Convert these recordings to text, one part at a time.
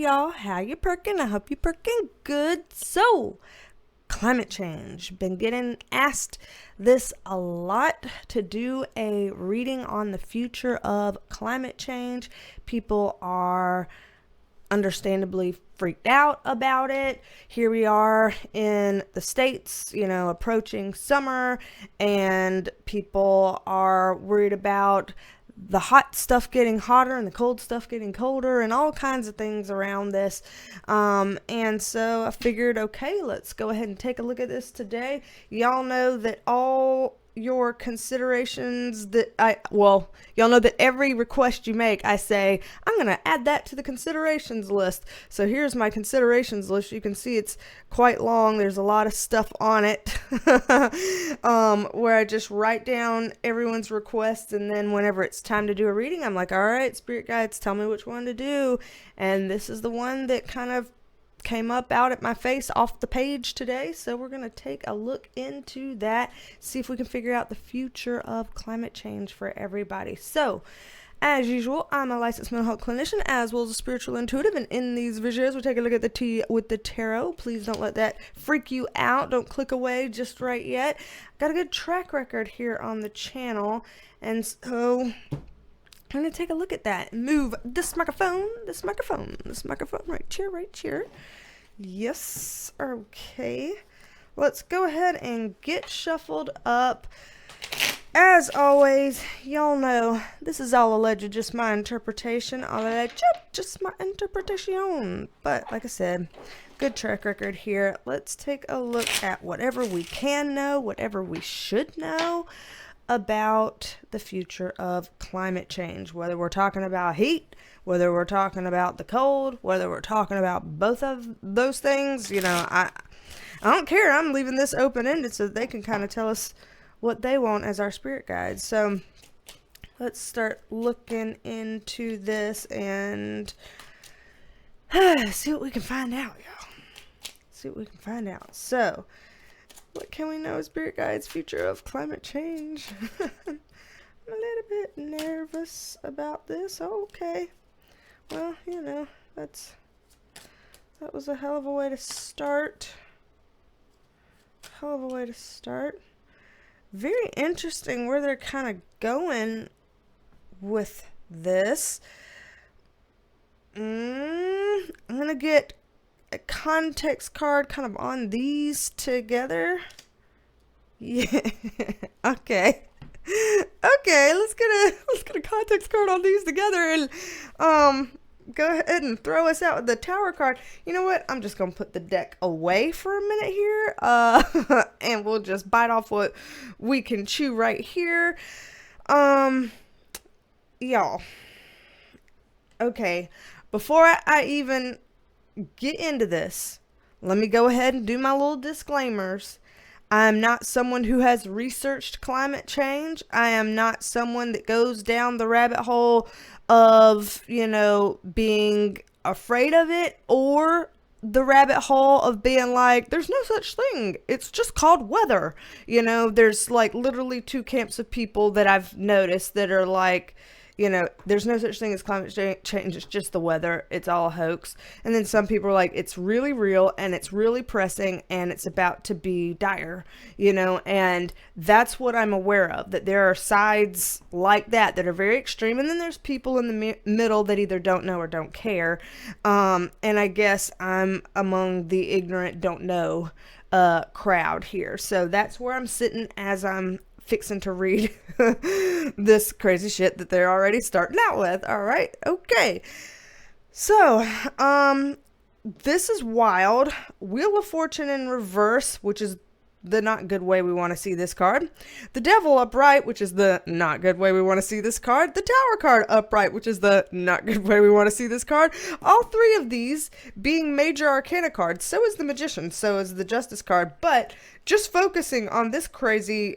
y'all? How you perking? I hope you perking good. So, climate change. Been getting asked this a lot to do a reading on the future of climate change. People are understandably freaked out about it. Here we are in the States, approaching summer, and people are worried about the hot stuff getting hotter and the cold stuff getting colder and all kinds of things around this. And so I figured, okay, let's go ahead and take a look at this today. Y'all know that all your considerations y'all know that every request you make, I say, I'm going to add that to the considerations list. So here's my considerations list. You can see it's quite long. There's a lot of stuff on it where I just write down everyone's requests. And then whenever it's time to do a reading, I'm like, all right, spirit guides, tell me which one to do. And this is the one that kind of came up out at my face off the page today. So we're going to take a look into that, see if we can figure out the future of climate change for everybody. So as usual, I'm a licensed mental health clinician as well as a spiritual intuitive, and in these videos we take a look at the tea with the tarot. Please don't let that freak you out. Don't click away just right yet. Got a good track record here on the channel, and so I'm going to take a look at that and move this microphone right here. Yes, okay. Let's go ahead and get shuffled up. As always, y'all know this is all alleged, just my interpretation. All alleged, just my interpretation. But like I said, good track record here. Let's take a look at whatever we can know, whatever we should know about the future of climate change, whether we're talking about heat, whether we're talking about the cold, whether we're talking about both of those things. I don't care. I'm leaving this open-ended so that they can kind of tell us what they want as our spirit guides. So let's start looking into this and see what we can find out, y'all. So what can we know, spirit guides, future of climate change? I'm a little bit nervous about this. Okay. Well, that was a hell of a way to start. Very interesting where they're kind of going with this. I'm going to get a context card kind of on these together. Yeah. Okay. Let's get a context card on these together and go ahead and throw us out with the Tower card. You know what? I'm just gonna put the deck away for a minute here, and we'll just bite off what we can chew right here. Y'all. Okay, before I even get into this, let me go ahead and do my little disclaimers. I am not someone who has researched climate change. I am not someone that goes down the rabbit hole of, being afraid of it, or the rabbit hole of being like, there's no such thing. It's just called weather. There's like literally two camps of people that I've noticed that are like, there's no such thing as climate change. It's just the weather. It's all a hoax. And then some people are like, it's really real and it's really pressing and it's about to be dire, and that's what I'm aware of, that there are sides like that are very extreme. And then there's people in the middle that either don't know or don't care. And I guess I'm among the ignorant, don't know crowd here. So that's where I'm sitting as I'm fixing to read this crazy shit that they're already starting out with. All right. Okay. So, this is wild. Wheel of Fortune in reverse, which is the not good way we want to see this card. The Devil upright, which is the not good way we want to see this card. The Tower card upright, which is the not good way we want to see this card. All three of these being major arcana cards. So is the Magician. So is the Justice card. But just focusing on this crazy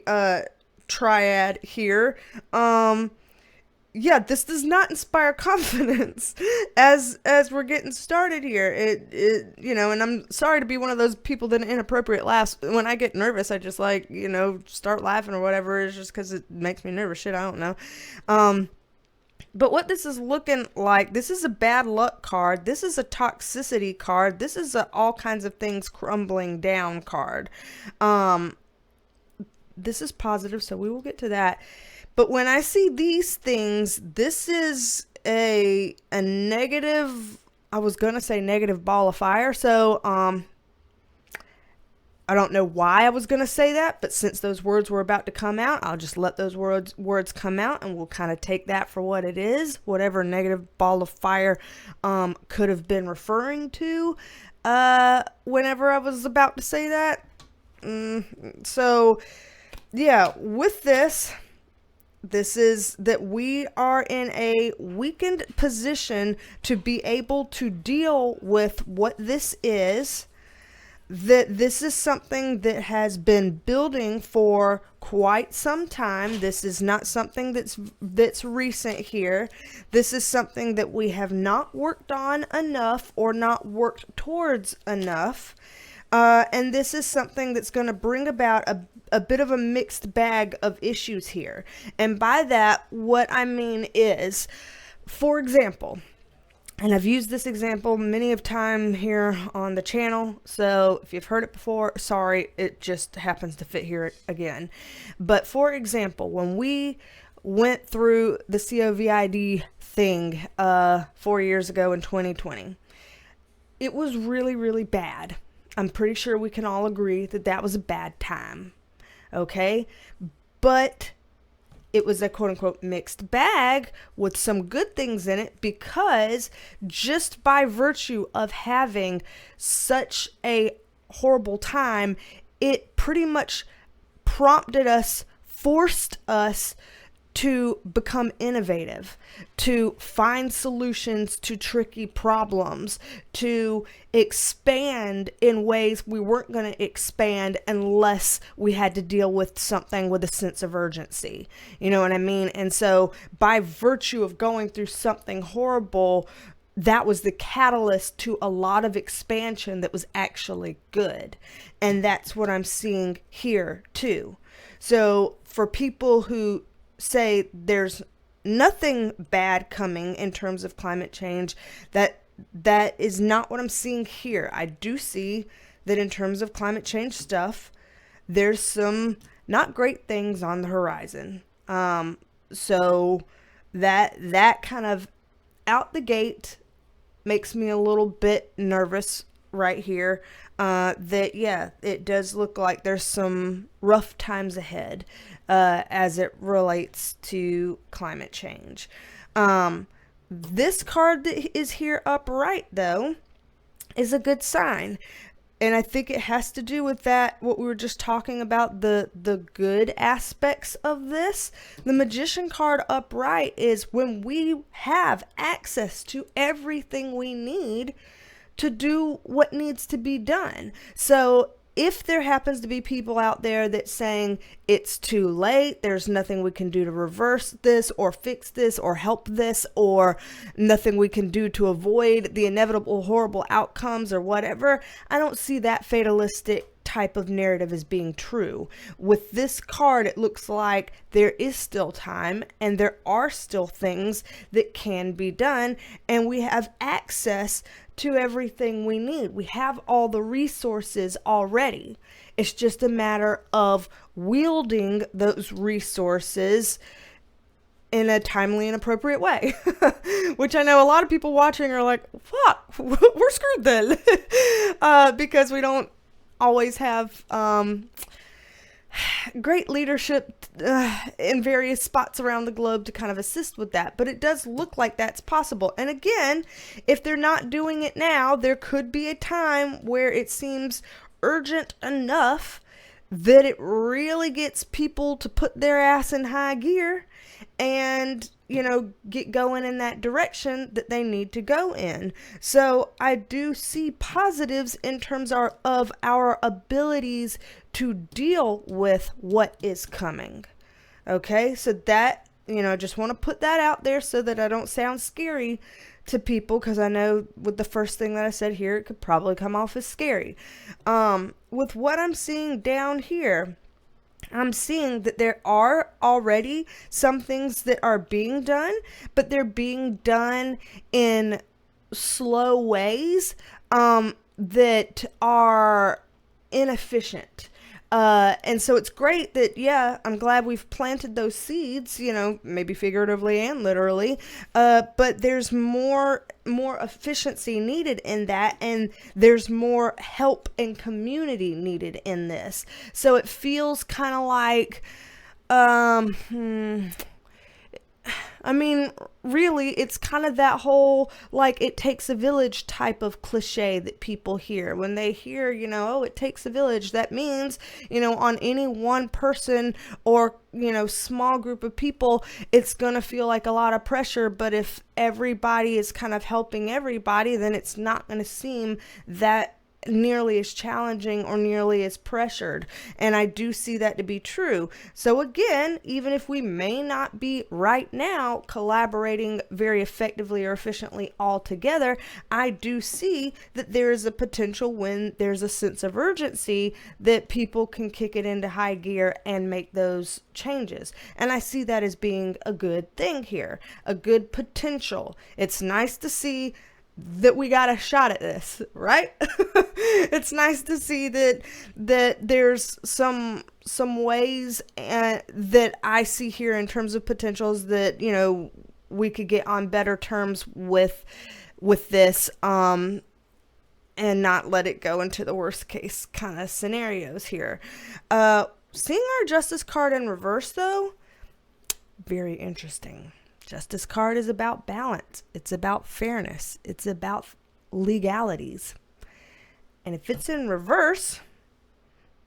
triad here, this does not inspire confidence as we're getting started here. It and I'm sorry to be one of those people that inappropriate laughs. When I get nervous, I just start laughing or whatever. It's just because it makes me nervous. Shit, I don't know. But what this is looking like, this is a bad luck card. This is a toxicity card. This is a all kinds of things crumbling down card. This is positive, so we will get to that. But when I see these things, this is a negative, I was going to say negative ball of fire. So, I don't know why I was going to say that, but since those words were about to come out, I'll just let those words come out, and we'll kind of take that for what it is, whatever negative ball of fire could have been referring to whenever I was about to say that. So, yeah, with this is that we are in a weakened position to be able to deal with what this is. That this is something that has been building for quite some time. This is not something that's recent here. This is something that we have not worked on enough or not worked towards enough. And this is something that's going to bring about a bit of a mixed bag of issues here. And by that, what I mean is, for example, and I've used this example many of time here on the channel, so if you've heard it before, sorry, it just happens to fit here again. But for example, when we went through the COVID thing 4 years ago in 2020, it was really, really bad. I'm pretty sure we can all agree that that was a bad time, okay? But it was a quote-unquote mixed bag with some good things in it, because just by virtue of having such a horrible time, it pretty much forced us to become innovative, to find solutions to tricky problems, to expand in ways we weren't going to expand unless we had to deal with something with a sense of urgency. You know what I mean? And so by virtue of going through something horrible, that was the catalyst to a lot of expansion that was actually good. And that's what I'm seeing here too. So for people who say there's nothing bad coming in terms of climate change, that is not what I'm seeing here. I do see that in terms of climate change stuff, there's some not great things on the horizon. So that kind of out the gate makes me a little bit nervous right here. That, yeah, it does look like there's some rough times ahead as it relates to climate change. This card that is here upright, though, is a good sign. And I think it has to do with that, what we were just talking about, the good aspects of this. The Magician card upright is when we have access to everything we need to do what needs to be done. So if there happens to be people out there that's saying it's too late, there's nothing we can do to reverse this or fix this or help this, or nothing we can do to avoid the inevitable horrible outcomes or whatever, I don't see that fatalistic type of narrative as being true. With this card, it looks like there is still time and there are still things that can be done, and we have access to everything we need. We have all the resources already. It's just a matter of wielding those resources in a timely and appropriate way. Which I know a lot of people watching are like, fuck, we're screwed then. Because we don't always have great leadership in various spots around the globe to kind of assist with that. But it does look like that's possible. And again, if they're not doing it now, there could be a time where it seems urgent enough that it really gets people to put their ass in high gear and, you know, get going in that direction that they need to go in. So I do see positives in terms of our abilities to deal with what is coming. Okay, so that, you know, just want to put that out there so that I don't sound scary to people, because I know with the first thing that I said here, it could probably come off as scary. With what I'm seeing down here, I'm seeing that there are already some things that are being done, but they're being done in slow ways that are inefficient. And so it's great that, yeah, I'm glad we've planted those seeds, maybe figuratively and literally. But there's more efficiency needed in that, and there's more help and community needed in this. So it feels kind of like, I mean, really, it's kind of that whole, like, it takes a village type of cliche that people hear. When they hear, oh, it takes a village, that means, on any one person or, small group of people, it's going to feel like a lot of pressure. But if everybody is kind of helping everybody, then it's not going to seem that nearly as challenging or nearly as pressured. And I do see that to be true. So again, even if we may not be right now collaborating very effectively or efficiently all together, I do see that there is a potential, when there's a sense of urgency, that people can kick it into high gear and make those changes. And I see that as being a good thing here, a good potential. It's nice to see that we got a shot at this, right? It's nice to see that there's some ways that I see here in terms of potentials that we could get on better terms with this, and not let it go into the worst case kind of scenarios here. Seeing our Justice card in reverse, though, very interesting. Justice card is about balance. It's about fairness. It's about legalities. And if it's in reverse,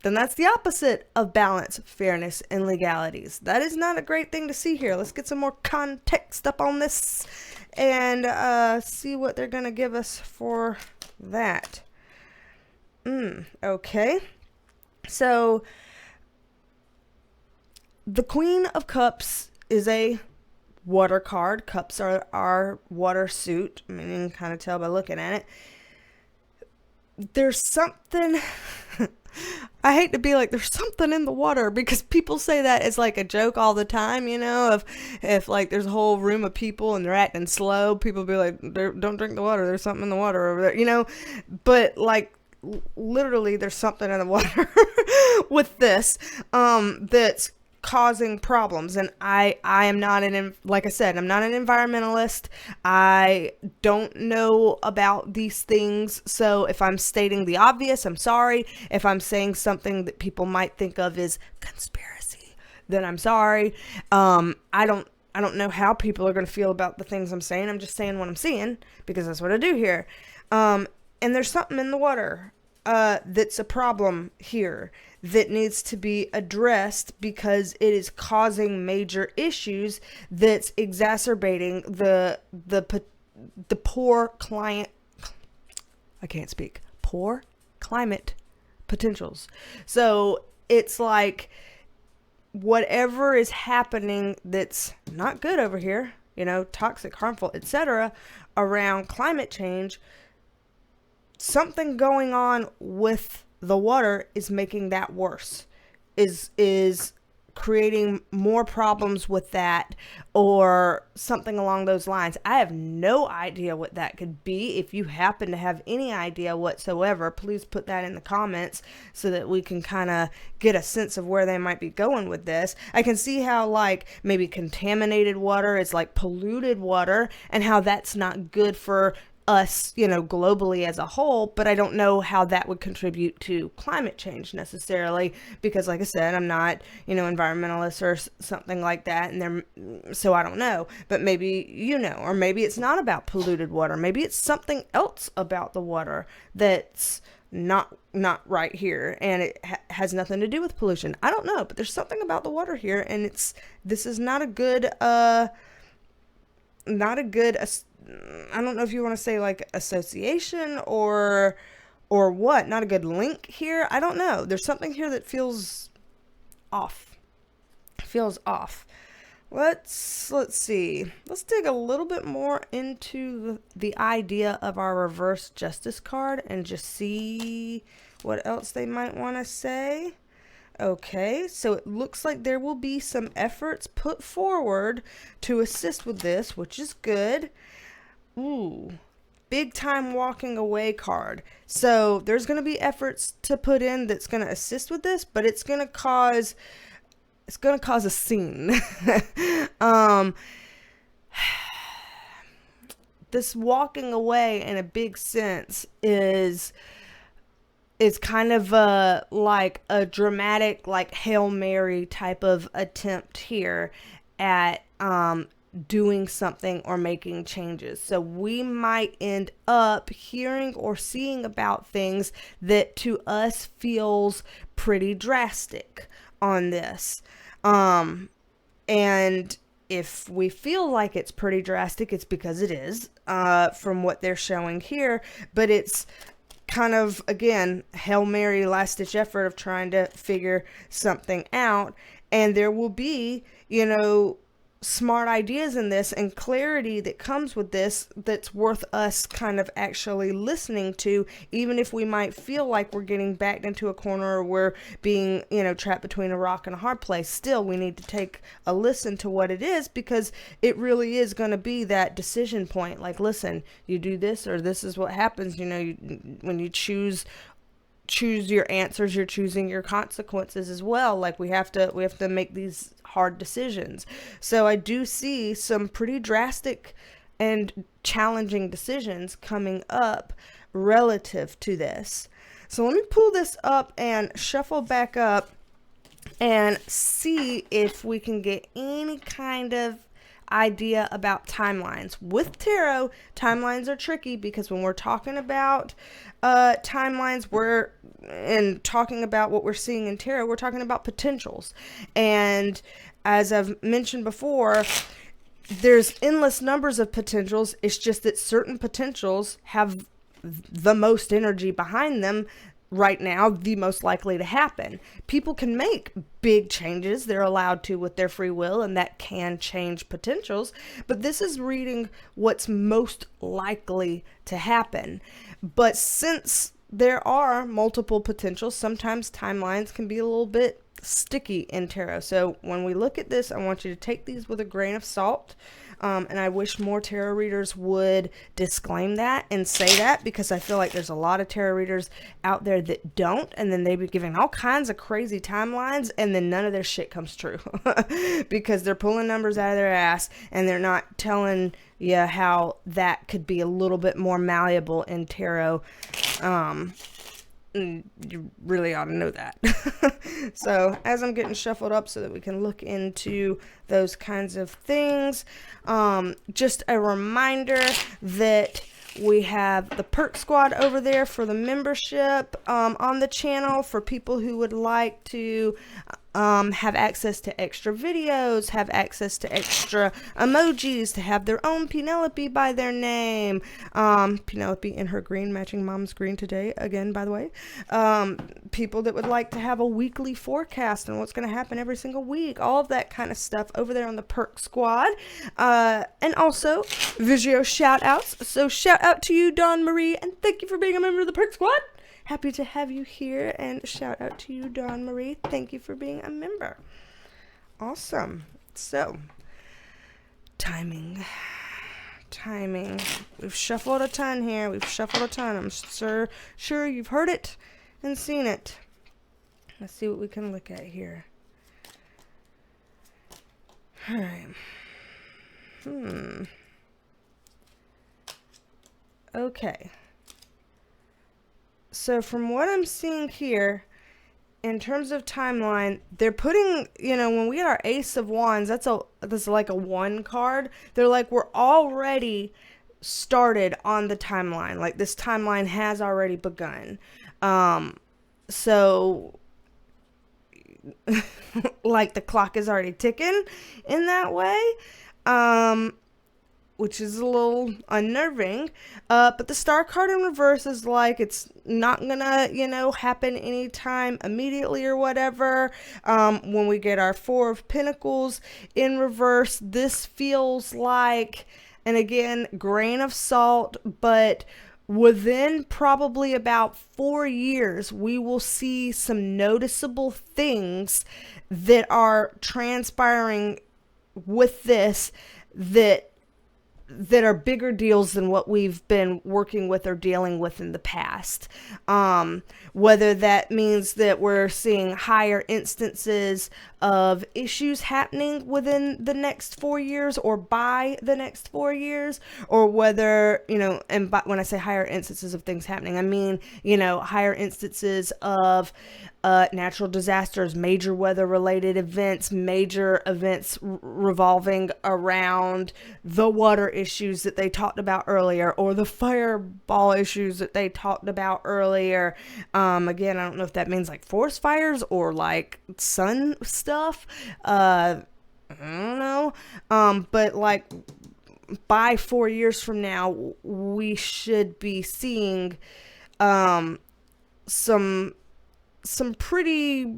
then that's the opposite of balance, fairness, and legalities. That is not a great thing to see here. Let's get some more context up on this and see what they're going to give us for that. Okay. So, the Queen of Cups is a water card. Cups are our water suit. I mean, you can kind of tell by looking at it. There's something, I hate to be like, there's something in the water, because people say that as like a joke all the time, if like there's a whole room of people and they're acting slow, people be like, don't drink the water, there's something in the water over there, but like literally there's something in the water with this, that's causing problems. And I am not like I said, I'm not an environmentalist. I don't know about these things. So if I'm stating the obvious, I'm sorry. If I'm saying something that people might think of as conspiracy, then I'm sorry. I don't know how people are going to feel about the things I'm saying. I'm just saying what I'm seeing, because that's what I do here. And there's something in the water that's a problem here that needs to be addressed, because it is causing major issues that's exacerbating the poor climate potentials. So it's like whatever is happening that's not good over here, toxic, harmful, etc., around climate change, something going on with the water is making that worse, is creating more problems with that, or something along those lines. I have no idea what that could be. If you happen to have any idea whatsoever, please put that in the comments so that we can kind of get a sense of where they might be going with this. I can see how like maybe contaminated water is like polluted water, and how that's not good for us, globally as a whole, but I don't know how that would contribute to climate change necessarily, because like I said, I'm not, environmentalist or something like that, so I don't know, but maybe, or maybe it's not about polluted water. Maybe it's something else about the water that's not right here, and it has nothing to do with pollution. I don't know, but there's something about the water here, and this is not a good, I don't know if you want to say like association or what, not a good link here. I don't know. There's something here that feels off. Let's see. Let's dig a little bit more into the idea of our reverse justice card and just see what else they might want to say. Okay, so it looks like there will be some efforts put forward to assist with this, which is good. Ooh, big time walking away card. So there's going to be efforts to put in that's going to assist with this, but it's going to cause a scene. This walking away in a big sense is kind of like a dramatic, like Hail Mary type of attempt here at doing something or making changes. So we might end up hearing or seeing about things that to us feels pretty drastic on this. And if we feel like it's pretty drastic, it's because it is, from what they're showing here, but it's kind of, again, Hail Mary, last ditch effort of trying to figure something out. And there will be, smart ideas in this and clarity that comes with this that's worth us kind of actually listening to, even if we might feel like we're getting backed into a corner or we're being, trapped between a rock and a hard place. Still, we need to take a listen to what it is, because it really is going to be that decision point. Like, listen, you do this or this is what happens. When you choose your answers, you're choosing your consequences as well. Like, we have to make these hard decisions. So I do see some pretty drastic and challenging decisions coming up relative to this. So let me pull this up and shuffle back up and see if we can get any kind of idea about timelines. With tarot, timelines are tricky because when we're talking about timelines, and talking about what we're seeing in tarot, we're talking about potentials. And as I've mentioned before, there's endless numbers of potentials. It's just that certain potentials have the most energy behind them right now, the most likely to happen. People can make big changes. They're allowed to with their free will, and that can change potentials. But this is reading what's most likely to happen. But since there are multiple potentials, sometimes timelines can be a little bit sticky in tarot. So when we look at this, I want you to take these with a grain of salt. And I wish more tarot readers would disclaim that and say that, because I feel like there's a lot of tarot readers out there that don't, and then they be giving all kinds of crazy timelines, and then none of their shit comes true because they're pulling numbers out of their ass and they're not telling you how that could be a little bit more malleable in tarot. You really ought to know that. So as I'm getting shuffled up so that we can look into those kinds of things, just a reminder that we have the Perk Squad over there for the membership on the channel for people who would like to have access to extra videos, have access to extra emojis, to have their own Penelope by their name. Penelope in her green, matching mom's green today, again, by the way. People that would like to have a weekly forecast on what's going to happen every single week. All of that kind of stuff over there on the Perk Squad. And also, Visual shout outs. So shout out to you, Dawn Marie, and thank you for being a member of the Perk Squad. Happy to have you here, and shout out to you, Dawn Marie. Thank you for being a member. Awesome. So, timing. We've shuffled a ton here. I'm sure you've heard it and seen it. Let's see what we can look at here. All right. Okay. So from what I'm seeing here, in terms of timeline, they're putting, when we get our Ace of Wands, that's like a 1 card. They're like, we're already started on the timeline. Like, this timeline has already begun. So like, the clock is already ticking in that way. Which is a little unnerving. But the Star card in reverse is like, it's not gonna, happen anytime immediately or whatever. When we get our 4 of Pentacles in reverse, this feels like, and again, grain of salt, but within probably about 4 years, we will see some noticeable things that are transpiring with this that are bigger deals than what we've been working with or dealing with in the past. Whether that means that we're seeing higher instances of issues happening within the next 4 years or by the next 4 years, or whether, and when I say higher instances of things happening, I mean, higher instances of natural disasters, major weather related events, major events revolving around the water issues that they talked about earlier, or the fireball issues that they talked about earlier. Again, I don't know if that means like forest fires or like sun stuff. I don't know. But like by 4 years from now, we should be seeing some pretty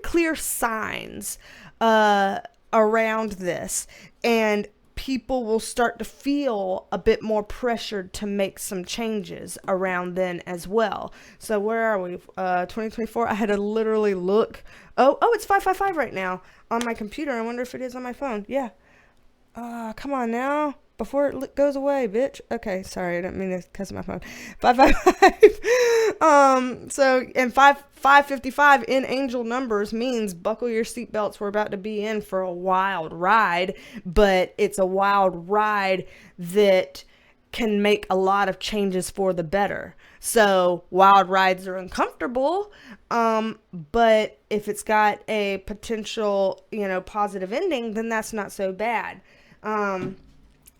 clear signs around this, and people will start to feel a bit more pressured to make some changes around then as well. So where are we? 2024. I had to literally look. Oh, it's 555 right now on my computer. I wonder if it is on my phone. Yeah. Come on now. Before it goes away, bitch. Okay, sorry, I didn't mean to cuss my phone. 555. So, and 555 in angel numbers means buckle your seatbelts. We're about to be in for a wild ride, but it's a wild ride that can make a lot of changes for the better. So wild rides are uncomfortable, but if it's got a potential, positive ending, then that's not so bad.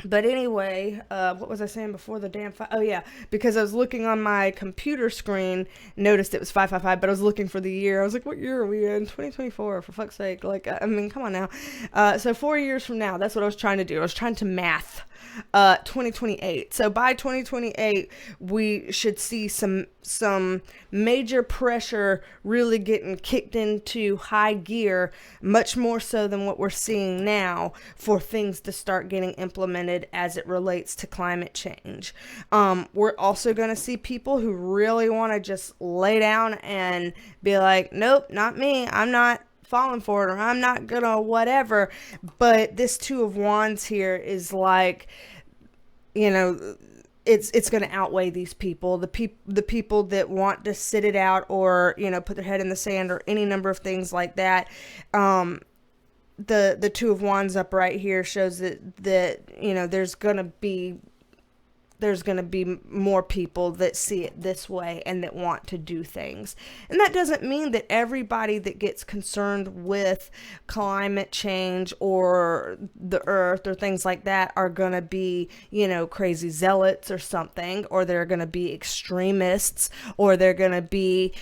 But anyway, what was I saying before the damn oh yeah, because I was looking on my computer screen, noticed it was 555, but I was looking for the year. I was like, what year are we in? 2024, for fuck's sake. Like, I mean, come on now. So 4 years from now, that's what I was trying to do. I was trying to math 2028. So by 2028, we should see some major pressure really getting kicked into high gear, much more so than what we're seeing now, for things to start getting implemented as it relates to climate change. We're also going to see people who really want to just lay down and be like, nope, not me. I'm not falling for it, or I'm not gonna whatever. But this Two of Wands here is like, it's going to outweigh these people, the people that want to sit it out, or put their head in the sand, or any number of things like that. The Two of Wands up right here shows that there's going to be more people that see it this way and that want to do things. And that doesn't mean that everybody that gets concerned with climate change or the earth or things like that are going to be, crazy zealots or something, or they're going to be extremists, or they're going to be,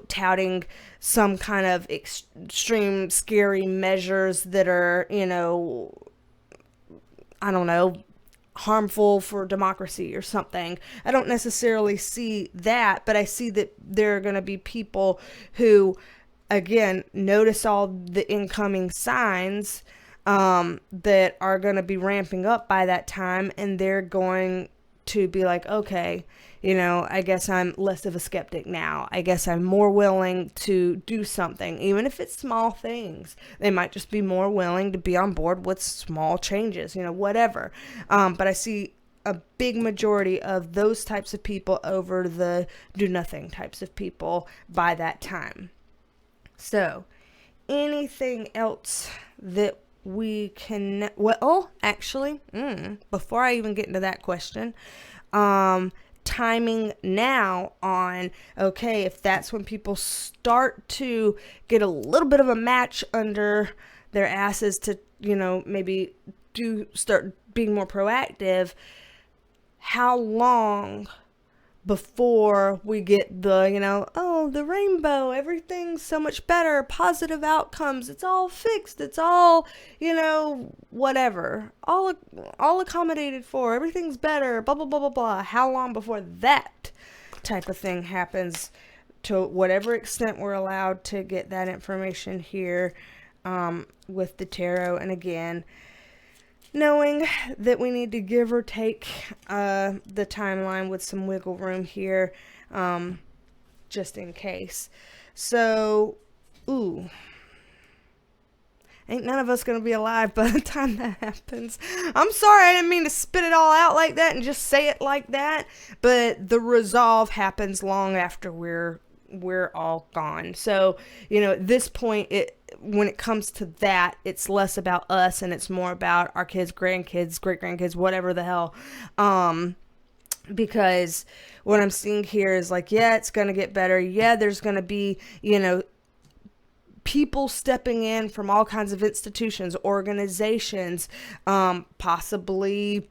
touting some kind of extreme, scary measures that are, I don't know, harmful for democracy or something. I don't necessarily see that, but I see that there are going to be people who, again, notice all the incoming signs that are going to be ramping up by that time, and they're going to be like, okay, I guess I'm less of a skeptic now. I guess I'm more willing to do something, even if it's small things. They might just be more willing to be on board with small changes, whatever. But I see a big majority of those types of people over the do nothing types of people by that time. So, anything else that we can, well, actually, before I even get into that question, timing now on, okay, if that's when people start to get a little bit of a match under their asses to, maybe start being more proactive, how long before we get the, the rainbow, everything's so much better, positive outcomes, it's all fixed, it's all, whatever, all accommodated for, everything's better, blah, blah, blah, blah, blah. How long before that type of thing happens, to whatever extent we're allowed to get that information here with the tarot? And again, knowing that we need to give or take the timeline with some wiggle room here, just in case. So, ooh. Ain't none of us going to be alive by the time that happens. I'm sorry, I didn't mean to spit it all out like that and just say it like that. But the resolve happens long after we're all gone. So, at this point, when it comes to that, it's less about us and it's more about our kids, grandkids, great-grandkids, whatever the hell. Because what I'm seeing here is like, yeah, it's going to get better. Yeah, there's going to be, people stepping in from all kinds of institutions, organizations, possibly,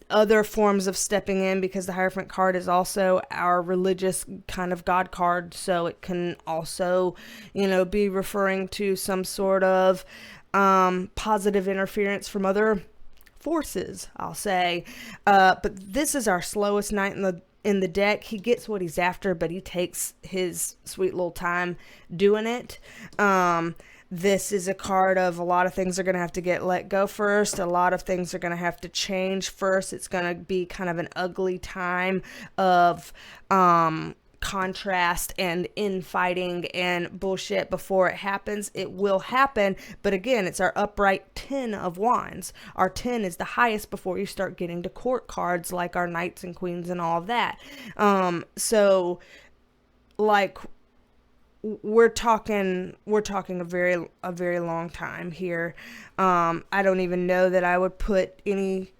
other forms of stepping in, because the Hierophant card is also our religious kind of God card. So it can also, be referring to some sort of positive interference from other forces, I'll say. But this is our slowest knight in the deck. He gets what he's after, but he takes his sweet little time doing it. This is a card of a lot of things are going to have to get let go first. A lot of things are going to have to change first. It's going to be kind of an ugly time of contrast and infighting and bullshit before it happens. It will happen, but again, it's our upright 10 of wands. Our 10 is the highest before you start getting to court cards like our knights and queens and all of that. So like we're talking a very long time here. I don't even know that I would put any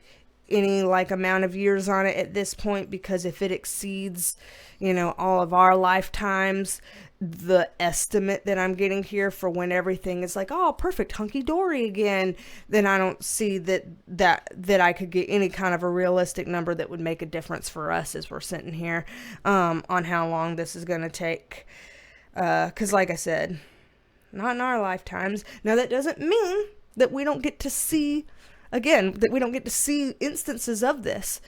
like amount of years on it at this point, because if it exceeds, all of our lifetimes, the estimate that I'm getting here for when everything is like, oh, perfect, hunky-dory again, then I don't see that I could get any kind of a realistic number that would make a difference for us as we're sitting here, on how long this is going to take. Because like I said, not in our lifetimes. Now, that doesn't mean that we don't get to see, again, that we don't get to see instances of this.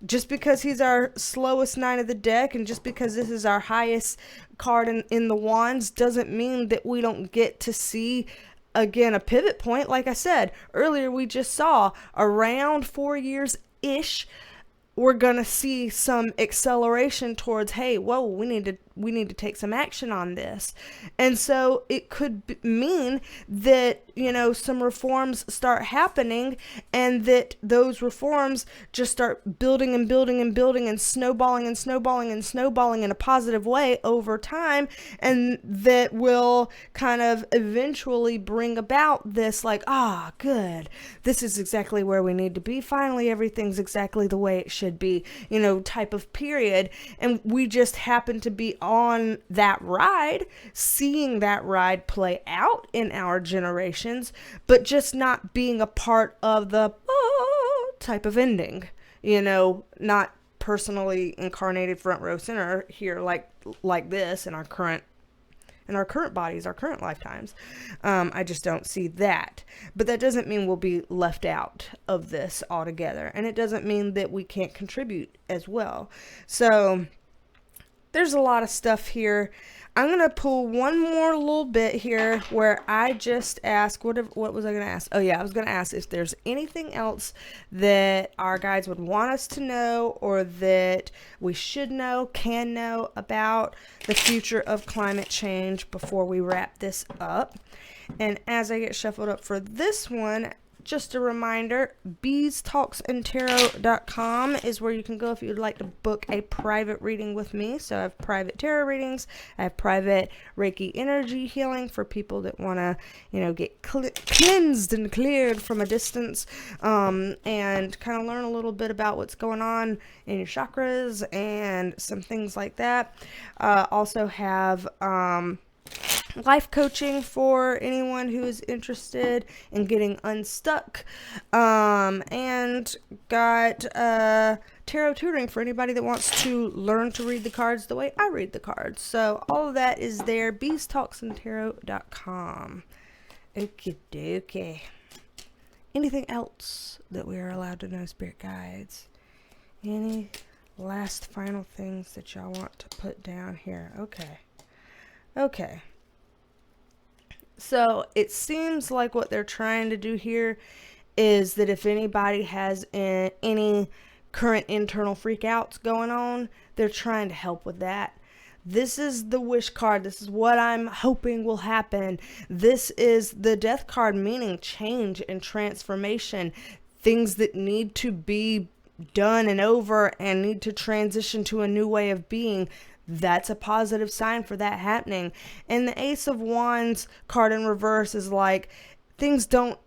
Just because he's our slowest knight of the deck and just because this is our highest card in the wands doesn't mean that we don't get to see, again, a pivot point. Like I said earlier, we just saw around 4 years-ish, we're going to see some acceleration towards, hey, whoa, we need to take some action on this. And so it could mean that, some reforms start happening and that those reforms just start building and building and building and snowballing and snowballing and snowballing in a positive way over time. And that will kind of eventually bring about this like, good, this is exactly where we need to be. Finally, everything's exactly the way it should be, type of period. And we just happen to be on that ride, seeing that ride play out in our generations, but just not being a part of the type of ending, not personally incarnated front row center here like this in our current bodies, our current lifetimes. I just don't see that. But that doesn't mean we'll be left out of this altogether. And it doesn't mean that we can't contribute as well. So there's a lot of stuff here. I'm going to pull one more little bit here where I just ask, what was I going to ask? Oh yeah, I was going to ask if there's anything else that our guides would want us to know or that we should know, can know about the future of climate change before we wrap this up. And as I get shuffled up for this one, just a reminder, BeasTalksAndTarot.com is where you can go if you'd like to book a private reading with me. So I have private tarot readings. I have private Reiki energy healing for people that want to, get cleansed and cleared from a distance, and kind of learn a little bit about what's going on in your chakras and some things like that. Also have life coaching for anyone who is interested in getting unstuck, and got tarot tutoring for anybody that wants to learn to read the cards the way I read the cards. So all of that is there, BeasTalksAndTarot.com. Okie dokie. Anything else that we are allowed to know, spirit guides? Any last final things that y'all want to put down here? Okay. So it seems like what they're trying to do here is that if anybody has any current internal freakouts going on, they're trying to help with that. This is the wish card. This is what I'm hoping will happen. This is the death card, meaning change and transformation. Things that need to be done and over and need to transition to a new way of being. That's a positive sign for that happening. And the Ace of Wands card in reverse is like, things don't,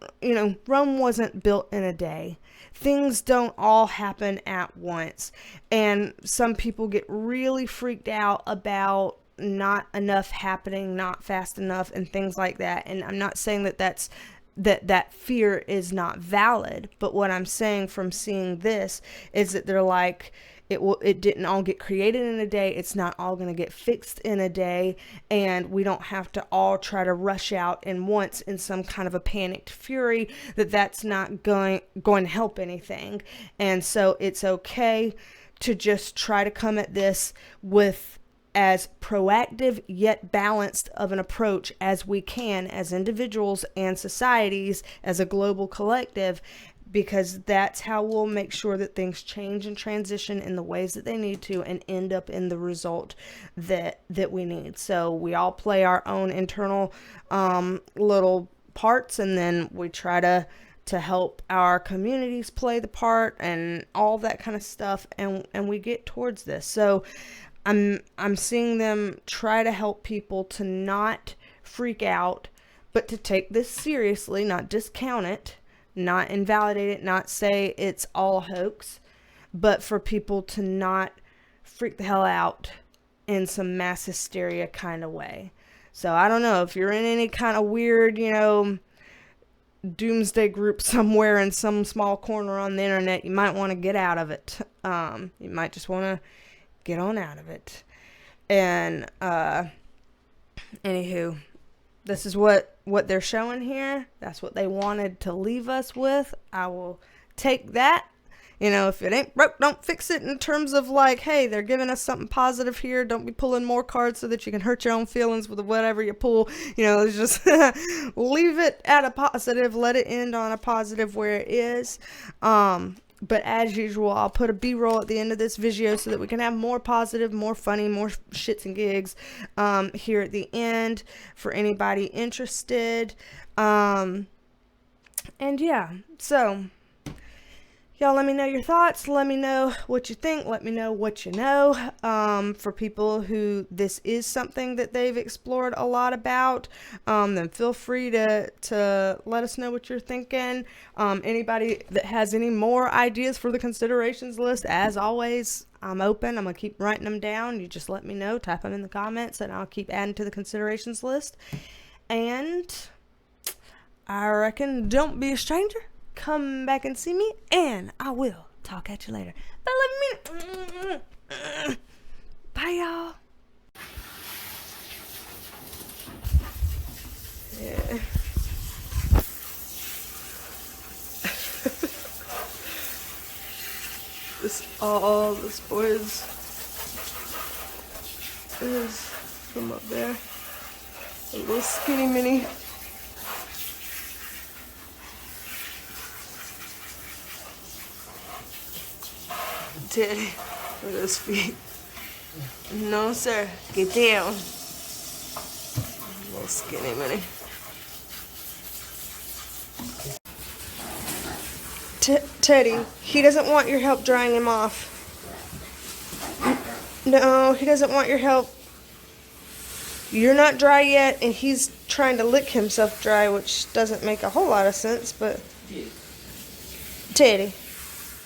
Rome wasn't built in a day. Things don't all happen at once. And some people get really freaked out about not enough happening, not fast enough, and things like that. And I'm not saying that fear is not valid, but what I'm saying from seeing this is that they're like, it didn't all get created in a day. It's not all going to get fixed in a day, and we don't have to all try to rush out in once in some kind of a panicked fury. That's not going to help anything. And so it's okay to just try to come at this with as proactive yet balanced of an approach as we can as individuals and societies, as a global collective, because that's how we'll make sure that things change and transition in the ways that they need to and end up in the result that we need. So we all play our own internal little parts, and then we try to help our communities play the part and all that kind of stuff, and we get towards this. So I'm seeing them try to help people to not freak out, but to take this seriously, not discount it, not invalidate it, not say it's all hoax, but for people to not freak the hell out in some mass hysteria kind of way. So I don't know if you're in any kind of weird, doomsday group somewhere in some small corner on the internet, you might want to get out of it. You might just want to get on out of it. And anywho, this is what they're showing here. That's what they wanted to leave us with. I will take that. If it ain't broke, don't fix it, in terms of like, hey, they're giving us something positive here. Don't be pulling more cards so that you can hurt your own feelings with whatever you pull. Just leave it at a positive. Let it end on a positive where it is. But as usual, I'll put a B-roll at the end of this video so that we can have more positive, more funny, more shits and gigs here at the end for anybody interested. And yeah, so y'all let me know your thoughts. Let me know what you think. Let me know what you know. For people who this is something that they've explored a lot about, then feel free to let us know what you're thinking. Anybody that has any more ideas for the considerations list, as always, I'm open. I'm going to keep writing them down. You just let me know. Type them in the comments, and I'll keep adding to the considerations list. And I reckon don't be a stranger. Come back and see me, and I will talk at you later. But let me... Bye, y'all. Yeah. This boys is from up there. A little skinny mini. Teddy, look at his feet. No, sir. Get down. Little skinny mini. Teddy, he doesn't want your help drying him off. No, he doesn't want your help. You're not dry yet, and he's trying to lick himself dry, which doesn't make a whole lot of sense, but... Teddy,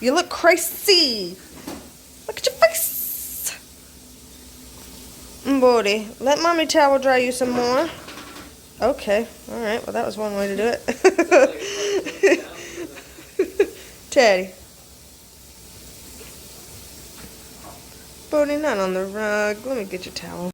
you look crazy. Look at your face. Buddy, let mommy towel dry you some more. Okay, alright, well that was one way to do it. Teddy. Buddy, not on the rug. Let me get your towel.